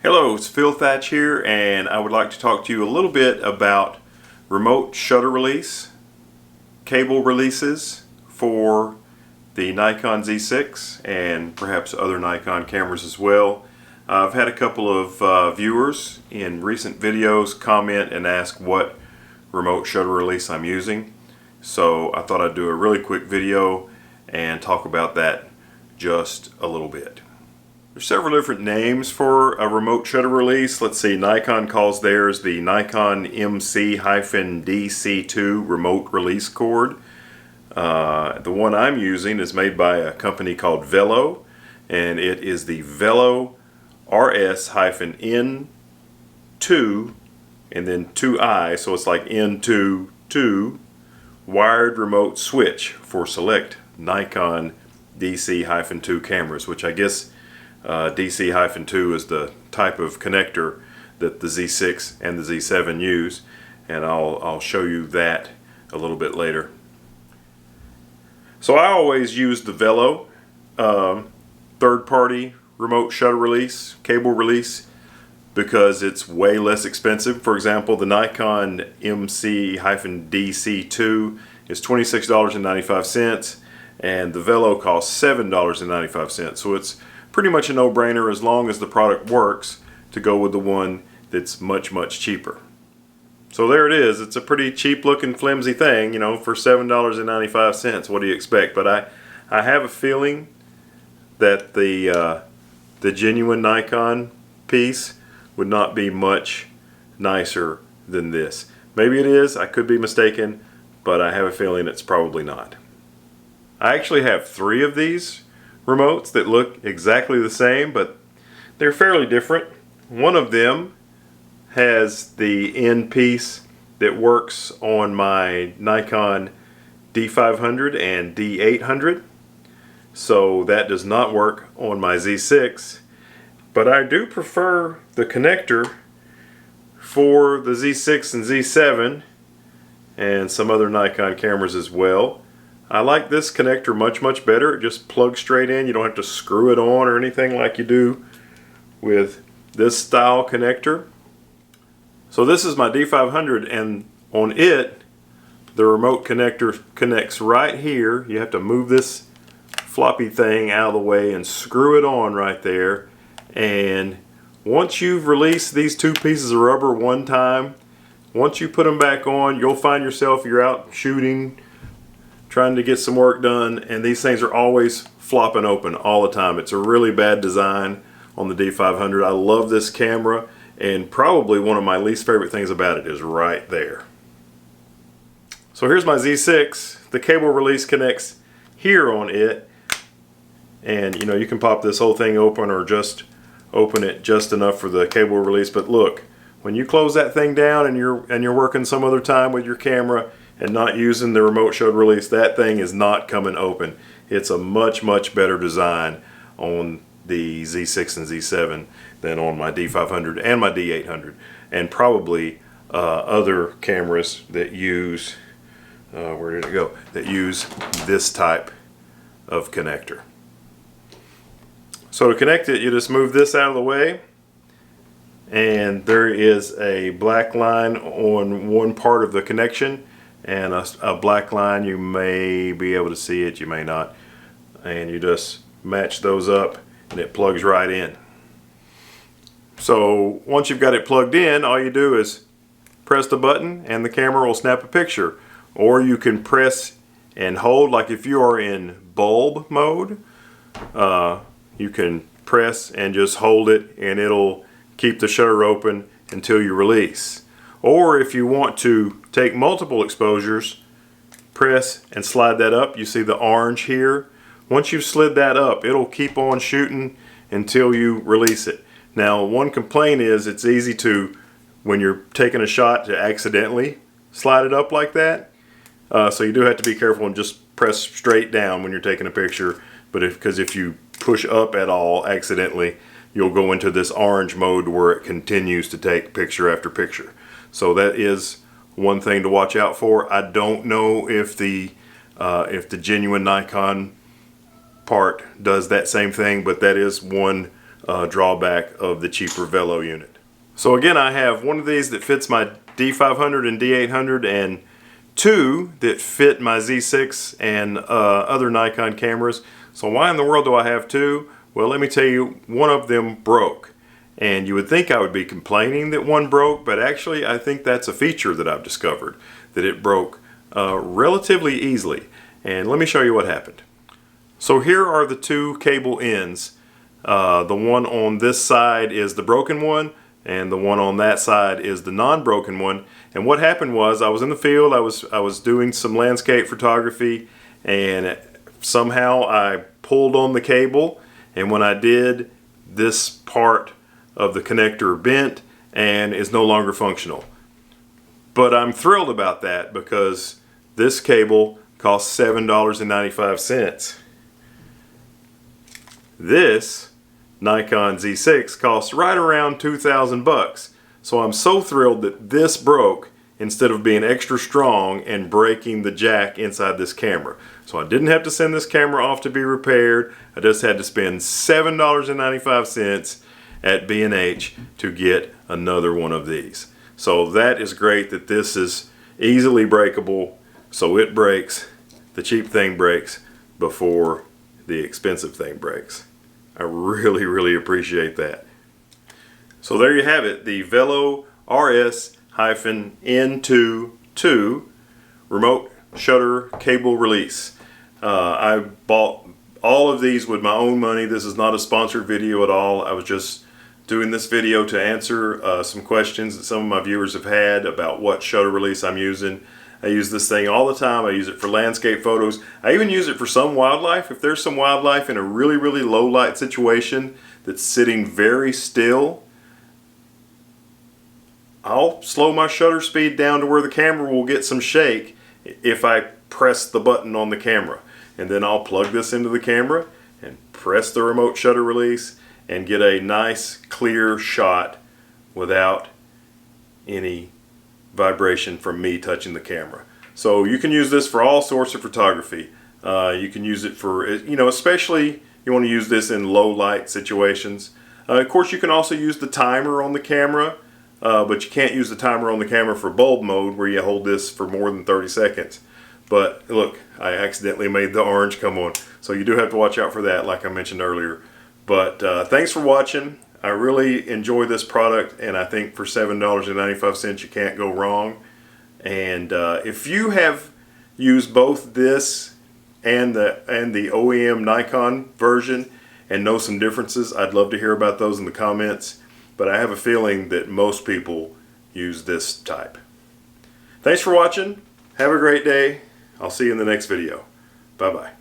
Hello, it's Phil Thatch here, and I would like to talk to you a little bit about remote shutter release, cable releases for the Nikon Z6 and perhaps other Nikon cameras as well. I've had a couple of viewers in recent videos comment and ask what remote shutter release I'm using. So I thought I'd do a really quick video and talk about that just a little bit. There's several different names for a remote shutter release. Let's see, Nikon calls theirs the Nikon MC-DC2 remote release cord. The one I'm using is made by a company called Vello, and it is the Vello RS-N2 and then 2i, so it's like N2 2 wired remote switch for select Nikon DC-2 cameras, which I guess DC-2 is the type of connector that the Z6 and the Z7 use, and I'll show you that a little bit later. So I always use the Vello third-party remote shutter release, cable release, because it's way less expensive. For example, the Nikon MC-DC2 is $26.95 and the Vello costs $7.95, so it's pretty much a no-brainer as long as the product works to go with the one that's much cheaper. So there it is. It's a pretty cheap looking flimsy thing, you know, for $7.95. What do you expect? But I have a feeling that the genuine Nikon piece would not be much nicer than this. Maybe it is, I could be mistaken, but I have a feeling it's probably not. I actually have 3 of these remotes that look exactly the same, but they're fairly different. One of them has the end piece that works on my Nikon D500 and D800, so that does not work on my Z6, but I do prefer the connector for the Z6 and Z7 and some other Nikon cameras as well. I like this connector much better. It just plugs straight in. You don't have to screw it on or anything like you do with this style connector. So this is my D500, and on it the remote connector connects right here. You have to move this floppy thing out of the way and screw it on right there, and once you've released these 2 pieces of rubber one time, once you put them back on, you'll find yourself, you're out shooting, trying to get some work done, and these things are always flopping open all the time. It's a really bad design on the D500. I love this camera, and probably one of my least favorite things about it is right there. So here's my Z6. The cable release connects here on it, and you know, you can pop this whole thing open or just open it just enough for the cable release. But look, when you close that thing down and you're working some other time with your camera and not using the remote shutter release, that thing is not coming open. It's a much better design on the Z6 and Z7 than on my D500 and my D800, and probably other cameras that use where did it go? That use this type of connector. So to connect it, you just move this out of the way, and there is a black line on one part of the connection and a black line. You may be able to see it, you may not, and you just match those up and it plugs right in. So once you've got it plugged in, all you do is press the button and the camera will snap a picture, or you can press and hold, like if you are in bulb mode, you can press and just hold it and it'll keep the shutter open until you release. Or if you want to take multiple exposures, press and slide that up. You see the orange here? Once you've slid that up, it'll keep on shooting until you release it. Now, one complaint is it's easy to, when you're taking a shot, to accidentally slide it up like that. So you do have to be careful and just press straight down when you're taking a picture. But because if you push up at all accidentally, you'll go into this orange mode where it continues to take picture after picture. So that is one thing to watch out for. I don't know if the genuine Nikon part does that same thing, but that is one drawback of the cheaper Vello unit. So again, I have one of these that fits my D500 and D800, and two that fit my Z6 and other Nikon cameras. So why in the world do I have two? Well, let me tell you, one of them broke. And you would think I would be complaining that one broke, but actually I think that's a feature that I've discovered, that it broke relatively easily. And let me show you what happened. So here are the two cable ends. The one on this side is the broken one, and the one on that side is the non-broken one. And what happened was, I was in the field, I was doing some landscape photography, and somehow I pulled on the cable, and when I did, this part of the connector bent and is no longer functional. But I'm thrilled about that because this cable costs $7.95. This Nikon Z6 costs right around 2,000 bucks. So I'm so thrilled that this broke instead of being extra strong and breaking the jack inside this camera. So I didn't have to send this camera off to be repaired. I just had to spend $7.95 at B&H to get another one of these. So that is great that this is easily breakable, so it breaks, the cheap thing breaks before the expensive thing breaks. I really appreciate that. So there you have it, the Vello RS-N22 remote shutter cable release. I bought all of these with my own money. This is not a sponsored video at all. I was just doing this video to answer some questions that some of my viewers have had about what shutter release I'm using. I use this thing all the time. I use it for landscape photos. I even use it for some wildlife. If there's some wildlife in a really low light situation that's sitting very still, I'll slow my shutter speed down to where the camera will get some shake if I press the button on the camera. And then I'll plug this into the camera and press the remote shutter release and get a nice clear shot without any vibration from me touching the camera. So you can use this for all sorts of photography. You can use it for, especially you want to use this in low light situations. Of course, you can also use the timer on the camera, but you can't use the timer on the camera for bulb mode where you hold this for more than 30 seconds. But look, I accidentally made the orange come on. So you do have to watch out for that, like I mentioned earlier. But thanks for watching. I really enjoy this product, and I think for $7.95 you can't go wrong. And if you have used both this and the OEM Nikon version and know some differences, I'd love to hear about those in the comments. But I have a feeling that most people use this type. Thanks for watching. Have a great day. I'll see you in the next video. Bye-bye.